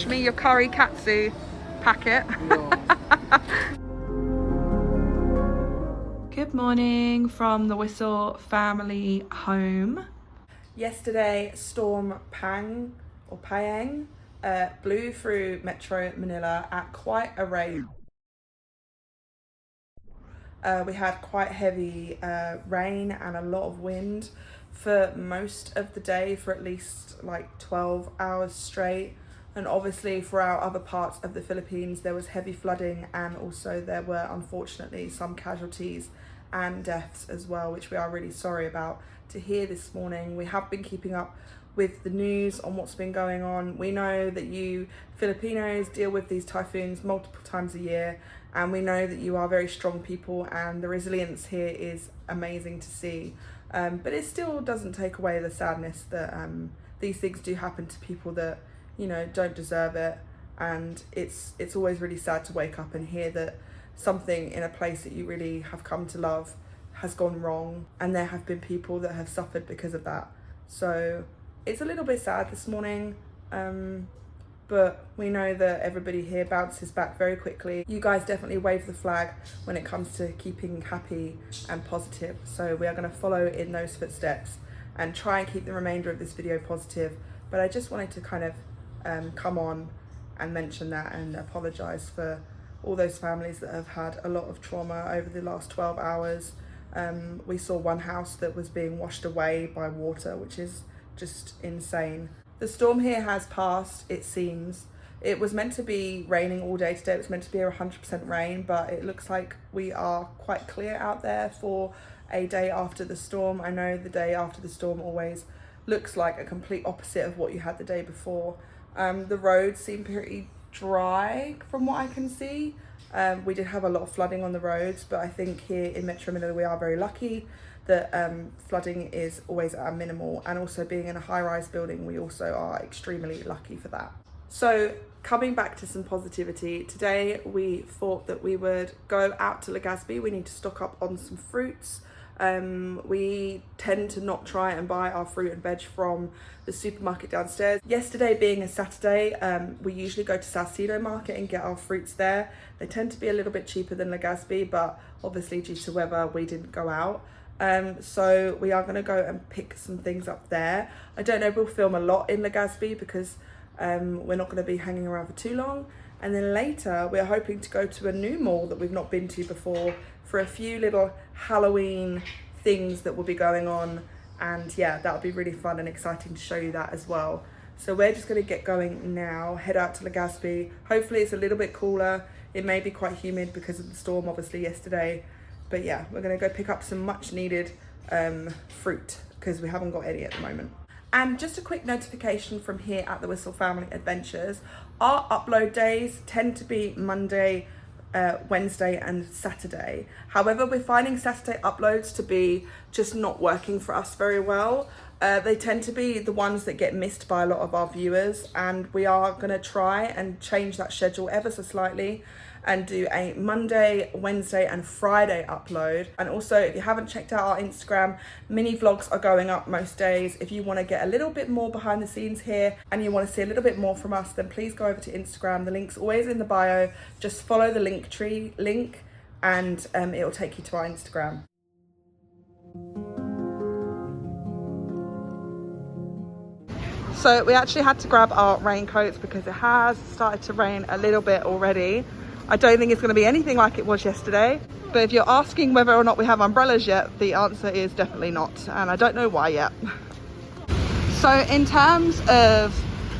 me your curry katsu packet. Good morning from the Wistl family home. Yesterday, storm Paeng blew through Metro Manila at quite a rate. We had quite heavy rain and a lot of wind for most of the day, for at least like 12 hours straight. And obviously throughout other parts of the Philippines there was heavy flooding, and also there were unfortunately some casualties and deaths as well, which we are really sorry about to hear this morning. We have been keeping up with the news on what's been going on. We know that you Filipinos deal with these typhoons multiple times a year, and we know that you are very strong people, and the resilience here is amazing to see. But it still doesn't take away the sadness that these things do happen to people that, you know, don't deserve it. And it's always really sad to wake up and hear that something in a place that you really have come to love has gone wrong, and there have been people that have suffered because of that. So it's a little bit sad this morning, but we know that everybody here bounces back very quickly. You guys definitely wave the flag when it comes to keeping happy and positive. So we are going to follow in those footsteps and try and keep the remainder of this video positive. But I just wanted to kind of come on and mention that and apologise for all those families that have had a lot of trauma over the last 12 hours. We saw one house that was being washed away by water, which is just insane. The storm here has passed, it seems. It was meant to be raining all day today. It was meant to be 100% rain, but it looks like we are quite clear out there for a day after the storm. I know the day after the storm always looks like a complete opposite of what you had the day before. The roads seem pretty dry from what I can see. We did have a lot of flooding on the roads, but I think here in Metro Manila we are very lucky that flooding is always at a minimal, and also being in a high-rise building we also are extremely lucky for that. So coming back to some positivity, today we thought that we would go out to Legazpi. We need to stock up on some fruits. We tend to not try and buy our fruit and veg from the supermarket downstairs. Yesterday being a Saturday, we usually go to Salcedo Market and get our fruits there. They tend to be a little bit cheaper than Legazpi, but obviously due to weather we didn't go out. So we are going to go and pick some things up there. I don't know if we'll film a lot in Legazpi because we're not going to be hanging around for too long. And then later we're hoping to go to a new mall that we've not been to before for a few little Halloween things that will be going on. And yeah, that'll be really fun and exciting to show you that as well. So we're just going to get going now, head out to Legazpi. Hopefully it's a little bit cooler. It may be quite humid because of the storm obviously yesterday. But yeah, we're going to go pick up some much needed fruit because we haven't got any at the moment. And just a quick notification from here at the Wistl Family Adventures. Our upload days tend to be Monday, Wednesday and Saturday. However, we're finding Saturday uploads to be just not working for us very well. They tend to be the ones that get missed by a lot of our viewers, and we are going to try and change that schedule ever so slightly and do a Monday, Wednesday and Friday upload. And also, if you haven't checked out our Instagram, mini vlogs are going up most days. If you want to get a little bit more behind the scenes here and you want to see a little bit more from us, then please go over to Instagram. The link's always in the bio. Just follow the Linktree link and it'll take you to our Instagram. So we actually had to grab our raincoats because it has started to rain a little bit already. I don't think it's going to be anything like it was yesterday, but if you're asking whether or not we have umbrellas yet, the answer is definitely not, and I don't know why yet. So in terms of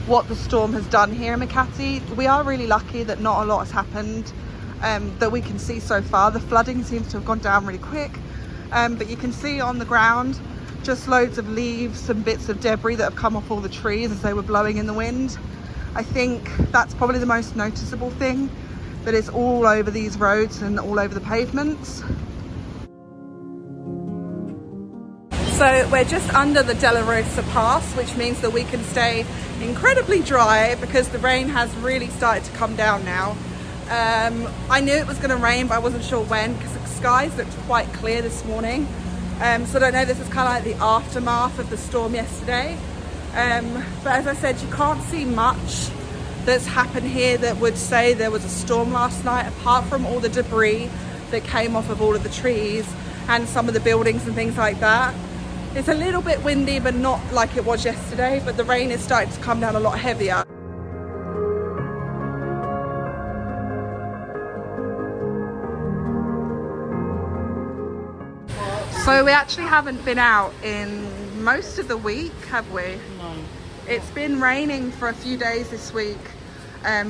what the storm has done here in Makati, we are really lucky that not a lot has happened that we can see so far. The flooding seems to have gone down really quick, but you can see on the ground just loads of leaves and bits of debris that have come off all the trees as they were blowing in the wind. I think that's probably the most noticeable thing, that it's all over these roads and all over the pavements. So we're just under the De La Rosa Pass, which means that we can stay incredibly dry because the rain has really started to come down now. I knew it was going to rain, but I wasn't sure when because the skies looked quite clear this morning. So I don't know, this is kind of like the aftermath of the storm yesterday. But as I said, you can't see much that's happened here that would say there was a storm last night, apart from all the debris that came off of all of the trees and some of the buildings and things like that. It's a little bit windy, but not like it was yesterday, but the rain is starting to come down a lot heavier. So we actually haven't been out in most of the week, have we? No. It's been raining for a few days this week.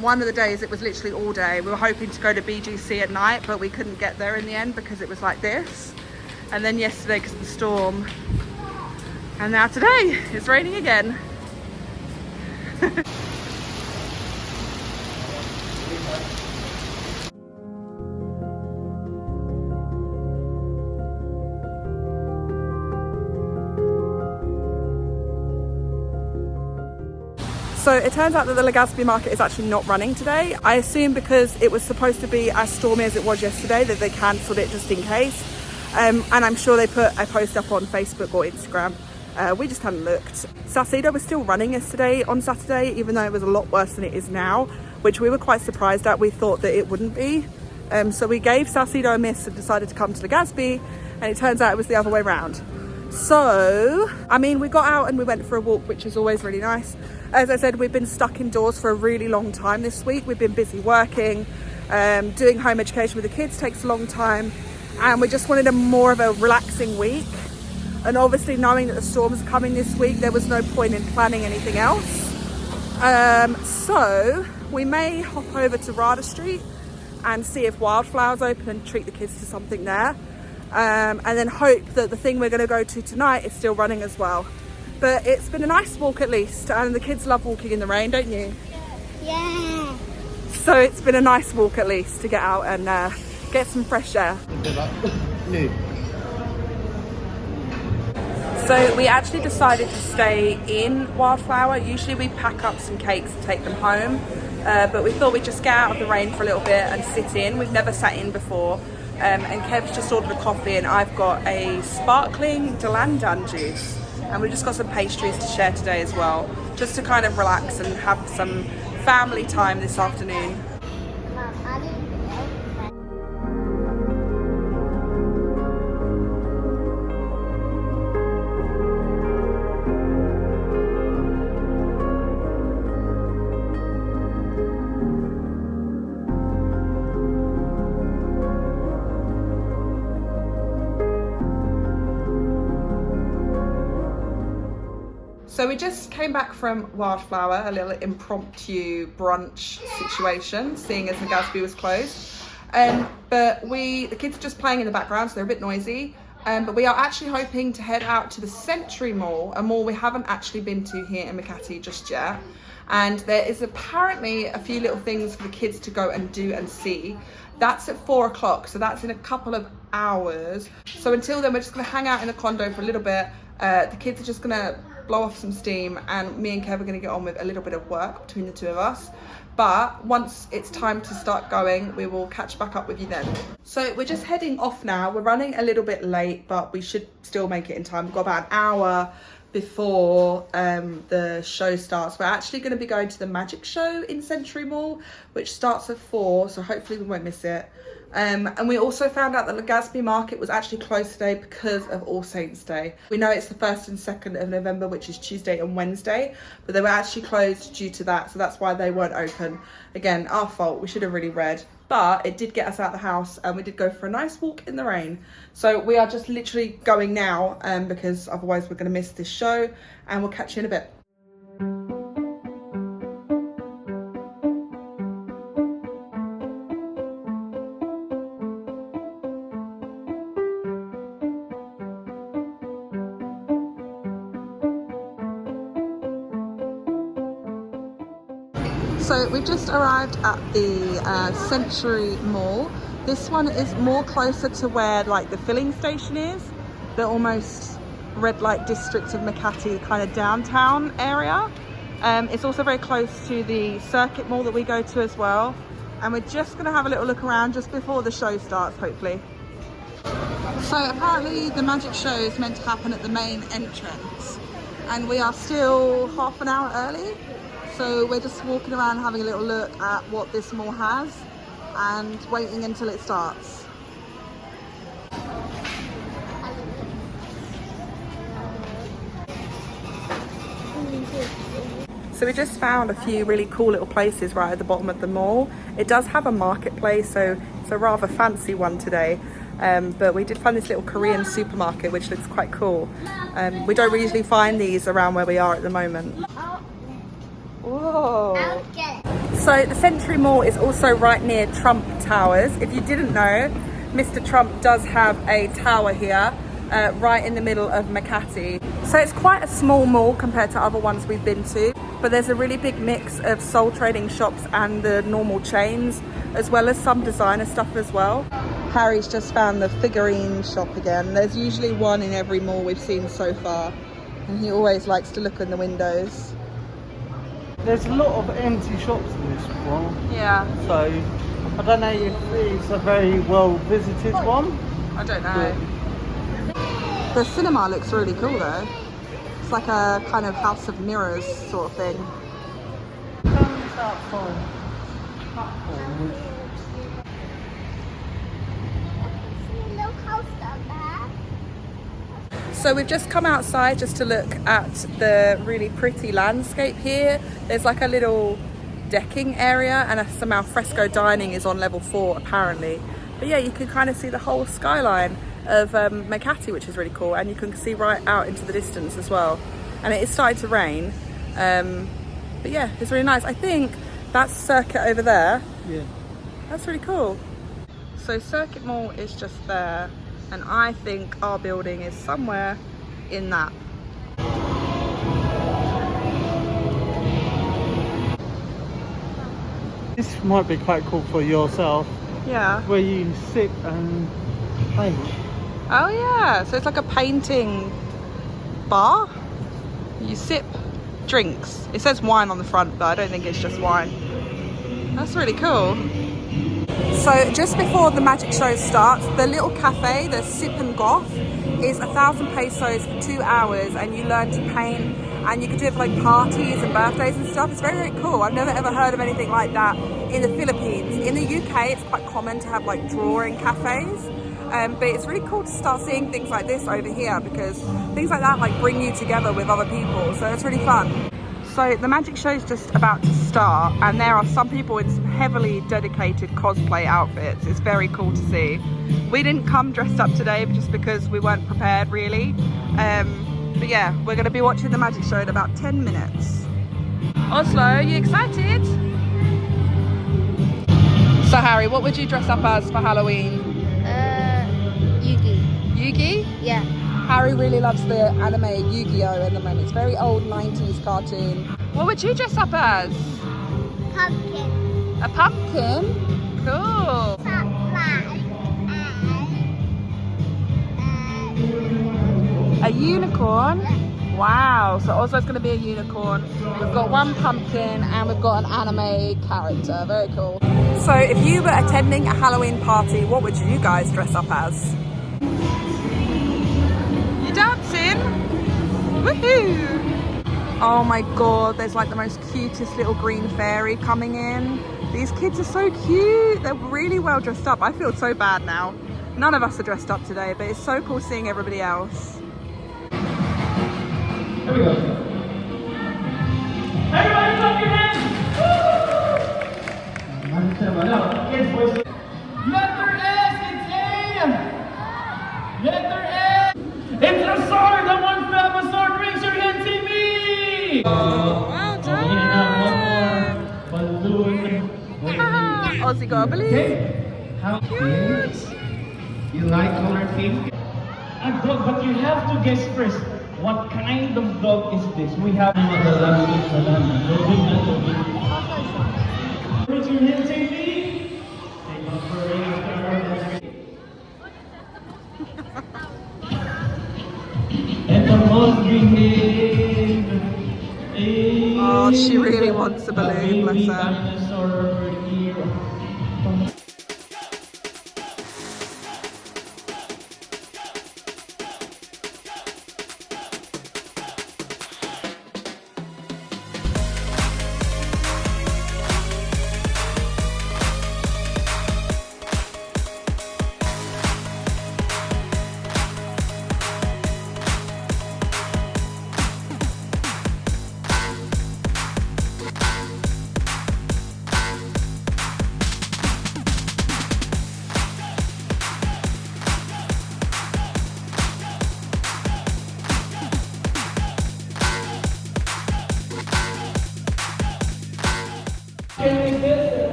One of the days it was literally all day. We were hoping to go to BGC at night, but we couldn't get there in the end because it was like this. And then yesterday because of the storm. And now today it's raining again. So it turns out that the Legazpi market is actually not running today. I assume because it was supposed to be as stormy as it was yesterday that they cancelled it just in case. And I'm sure they put a post up on Facebook or Instagram. We just hadn't looked. Salcedo was still running yesterday on Saturday, even though it was a lot worse than it is now, which we were quite surprised at. We thought that it wouldn't be. So we gave Salcedo a miss and decided to come to Legazpi, and it turns out it was the other way around. So, I mean, we got out and we went for a walk, which is always really nice. As I said, we've been stuck indoors for a really long time this week. We've been busy working, doing home education with the kids takes a long time, and we just wanted a more of a relaxing week. And obviously knowing that the storms are coming this week, there was no point in planning anything else. So we may hop over to Rada Street and see if Wildflower's open and treat the kids to something there. And then hope that the thing we're going to go to tonight is still running as well. But it's been a nice walk at least, and the kids love walking in the rain, don't you? Yeah. So it's been a nice walk at least to get out and get some fresh air. So we actually decided to stay in Wildflower. Usually we pack up some cakes and take them home, but we thought we'd just get out of the rain for a little bit and sit in. We've never sat in before. And Kev's just ordered a coffee, and I've got a sparkling Delandan juice. And we've just got some pastries to share today as well, just to kind of relax and have some family time this afternoon. So we just came back from Wildflower, a little impromptu brunch situation, seeing as Legazpi was closed. But the kids are just playing in the background, so they're a bit noisy. But we are actually hoping to head out to the Century Mall, a mall we haven't actually been to here in Makati just yet. And there is apparently a few little things for the kids to go and do and see. That's at 4 o'clock, so that's in a couple of hours. So until then, we're just gonna hang out in the condo for a little bit. The kids are just gonna blow off some steam, and me and Kev are going to get on with a little bit of work between the two of us. But once it's time to start going, we will catch back up with you then. So we're just heading off now. We're running a little bit late, but we should still make it in time. We've got about an hour before the show starts. We're actually going to be going to the magic show in Century Mall, which starts at 4, so hopefully we won't miss it. And we also found out that Legazpi market was actually closed today because of All Saints Day. We know it's the 1st and 2nd of November, which is Tuesday and Wednesday, but they were actually closed due to that, so that's why they weren't open. Again, our fault, we should have really read, but it did get us out of the house, and we did go for a nice walk in the rain. So we are just literally going now, because otherwise we're going to miss this show, and we'll catch you in a bit. So we've just arrived at the Century Mall. This one is more closer to where like the filling station is, the almost red light district of Makati, kind of downtown area. It's also very close to the Circuit Mall that we go to as well. And we're just going to have a little look around just before the show starts, hopefully. So apparently the magic show is meant to happen at the main entrance, and we are still half an hour early. So we're just walking around having a little look at what this mall has and waiting until it starts. So we just found a few really cool little places right at the bottom of the mall. It does have a marketplace, so it's a rather fancy one today. But we did find this little Korean supermarket, which looks quite cool. We don't usually find these around where we are at the moment. Whoa. So the Century Mall is also right near Trump Towers. If you didn't know, Mr. Trump does have a tower here, right in the middle of Makati. So it's quite a small mall compared to other ones we've been to, but there's a really big mix of soul trading shops and the normal chains, as well as some designer stuff as well. Harry's just found the figurine shop again. There's usually one in every mall we've seen so far, and he always likes to look in the windows. There's a lot of empty shops in this mall. Yeah. So I don't know if it's a very well visited one. I don't know. The cinema looks really cool though. It's like a kind of House of Mirrors sort of thing. So we've just come outside just to look at the really pretty landscape here. There's like a little decking area and some alfresco dining is on level 4 apparently. But yeah, you can kind of see the whole skyline of Makati, which is really cool, and you can see right out into the distance as well. And it is starting to rain, but yeah, it's really nice. I think that's Circuit over there. Yeah, that's really cool. So Circuit Mall is just there, and I think our building is somewhere in that. This might be quite cool for yourself. Yeah. Where you sit and paint. Oh yeah, so it's like a painting bar. You sip drinks. It says wine on the front, but I don't think it's just wine. That's really cool. So just before the magic show starts, the little cafe, the Sip and Goth, is 1,000 pesos for 2 hours, and you learn to paint, and you can do it for like parties and birthdays and stuff. It's very, very cool. I've never ever heard of anything like that in the Philippines. In the UK, it's quite common to have like drawing cafes. But it's really cool to start seeing things like this over here, because things like that like bring you together with other people, so it's really fun. So the magic show is just about to start, and there are some people in some heavily dedicated cosplay outfits. It's very cool to see. We didn't come dressed up today just because we weren't prepared really, but yeah, we're going to be watching the magic show in about 10 minutes. Oslo, are you excited? So Harry, what would you dress up as for Halloween? Yugi? Yeah. Harry really loves the anime Yu-Gi-Oh at the moment. It's very old 90s cartoon. What would you dress up as? Pumpkin. A pumpkin? Cool. A unicorn? Wow, so Oslo's going to be a unicorn. We've got one pumpkin and we've got an anime character. Very cool. So if you were attending a Halloween party, what would you guys dress up as? You dancing? Woohoo! Oh my god, there's like the most cutest little green fairy coming in. These kids are so cute. They're really well dressed up. I feel so bad now. None of us are dressed up today, but it's so cool seeing everybody else. Here we go. Everybody clap your hands! Woo! Letter S, it's A! Letter S! It's a sword! The one who have a sword, raise your hand, see me! Well done! One more. Balloon. Ozzy got a balloon. Okay. How cute! You like color pink? A dog, but you have to guess first. What kind of dog is this? We have raise your hand, say me. And the most behaved. Oh, she really wants a balloon, bless her.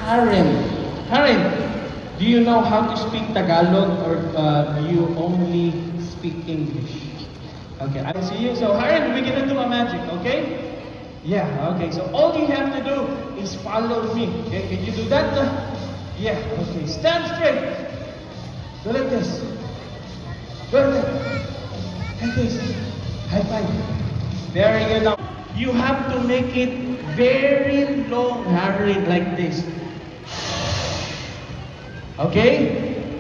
Karen, do you know how to speak Tagalog or do you only speak English? Okay, I see you. So Karen, we're gonna do a magic, okay? Yeah, okay. So all you have to do is follow me. Okay, can you do that? Yeah, okay. Stand straight. Go like this. Go like that. Like this. High five. Very good. Now, you have to make it very long, Harry, like this. Okay?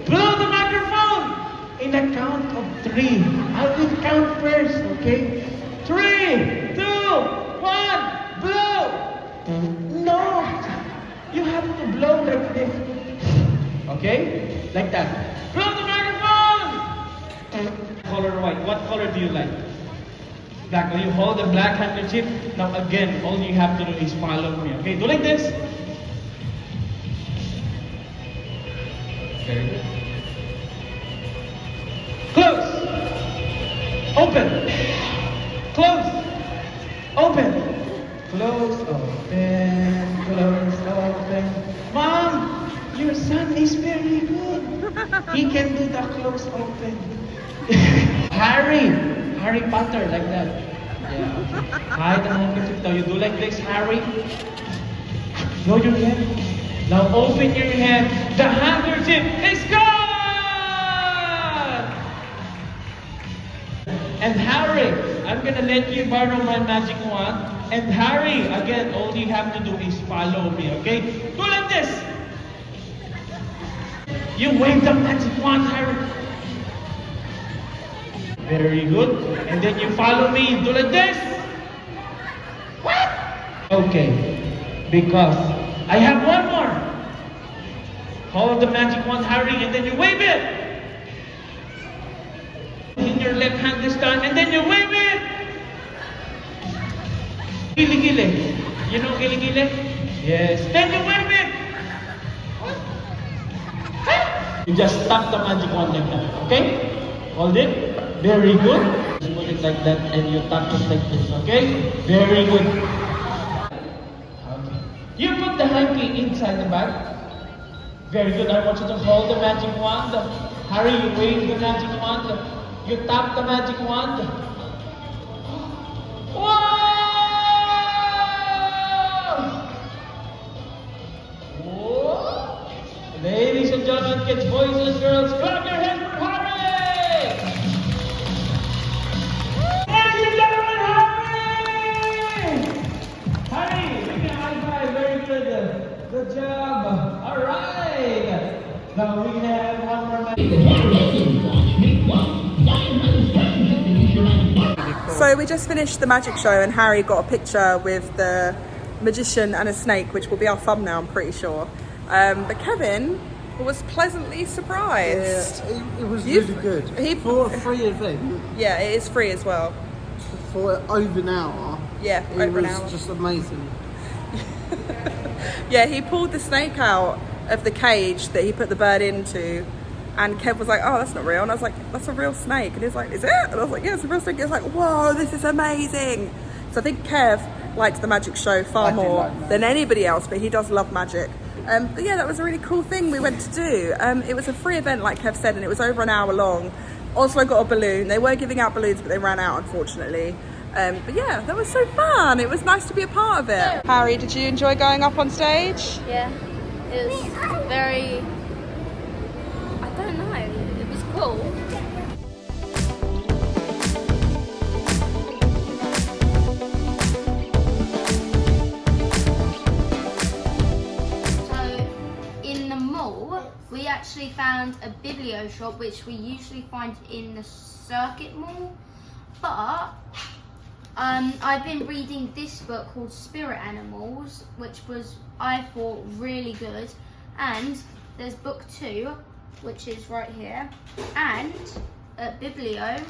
Blow the microphone in a count of 3. I will count first, okay? 3, 2, 1, blow! No! You have to blow like this. Okay? Like that. Blow the microphone! Color white. What color do you like? Black. You hold the black handkerchief. Now again, all you have to do is follow me. Okay? Do like this. Very good. Close. Open. Close. Open. Close. Open. Close. Open. Mom, your son is very good. He can do the close open. Harry Potter, like that. Yeah. Okay. Hide the handkerchief. Now you do like this, Harry. Blow your head. Now open your hand. The handkerchief is gone! And Harry, I'm gonna let you borrow my magic wand. And Harry, again, all you have to do is follow me, okay? Do like this! You wave the magic wand, Harry. Very good. And then you follow me. Do like this. What? Okay. Because I have one more. Hold the magic wand, Harry, and then you wave it. In your left hand this time, and then you wave it. Gili-gili. You know gili-gili? Yes. Then you wave it. What? You just tap the magic wand like that. Okay? Hold it. Very good. Just put it like that, and you tap it like this. Okay? Very good. You put the hanky inside the bag. Very good. I want you to hold the magic wand. Harry, you wave the magic wand. You tap the magic wand. Whoa! Whoa! Ladies and gentlemen, kids, boys and girls, clap your hands for Harry! Ladies and gentlemen, Harry! Very good. Good job. All right. Now we're gonna have one more match. So we just finished the magic show and Harry got a picture with the magician and a snake, which will be our thumbnail, I'm pretty sure. But Kevin was pleasantly surprised. Yeah, it was really good. For a free event. Yeah, it is free as well. For over an hour. Yeah, over an hour. It was just amazing. Yeah, he pulled the snake out of the cage that he put the bird into, and Kev was like, oh, that's not real. And I was like, that's a real snake. And he's like, is it? And I was like, yeah, it's a real snake. He was like, whoa, this is amazing. So I think Kev likes the magic show far more than anybody else, but he does love magic. But yeah, that was a really cool thing we went to do. It was a free event, like Kev said, and it was over an hour long. Oslo got a balloon. They were giving out balloons, but they ran out, unfortunately. But yeah, that was so fun. It was nice to be a part of it. Harry, did you enjoy going up on stage? Yeah, it was very, I don't know, it was cool. So, in the mall, we actually found a biblio shop, which we usually find in the Circuit Mall, but I've been reading this book called Spirit Animals, which was, I thought, really good. And there's book 2, which is right here. And at Biblio,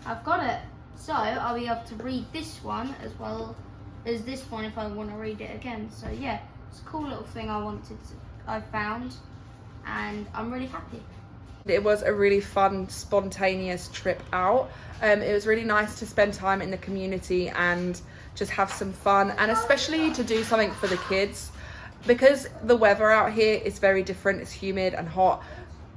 I've got it. So I'll be able to read this one as well as this one if I want to read it again. So yeah, it's a cool little thing I found, and I'm really happy. It was a really fun, spontaneous trip out. It was really nice to spend time in the community and just have some fun, and especially to do something for the kids, because the weather out here is very different. It's humid and hot.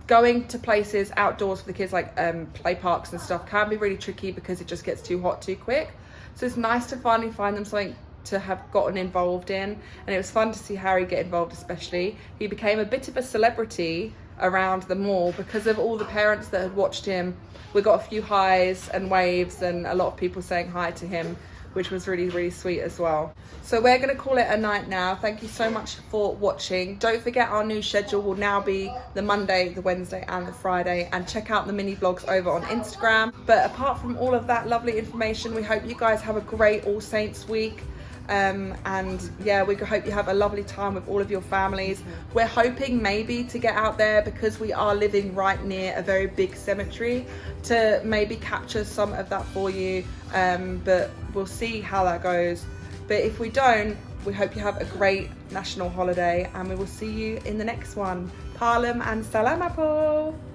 Going to places outdoors for the kids, like play parks and stuff, can be really tricky because it just gets too hot too quick. So it's nice to finally find them something to have gotten involved in, and it was fun to see Harry get involved. Especially, he became a bit of a celebrity around the mall because of all the parents that had watched him. We got a few highs and waves and a lot of people saying hi to him, which was really, really sweet as well. So we're going to call it a night now. Thank you so much for watching. Don't forget, our new schedule will now be the Monday, the Wednesday and the Friday, and check out the mini vlogs over on Instagram. But apart from all of that lovely information, we hope you guys have a great All Saints week. And yeah, we hope you have a lovely time with all of your families. We're hoping maybe to get out there, because we are living right near a very big cemetery, to maybe capture some of that for you, but we'll see how that goes. But if we don't, we hope you have a great national holiday, and we will see you in the next one. Paalam and Salamat po!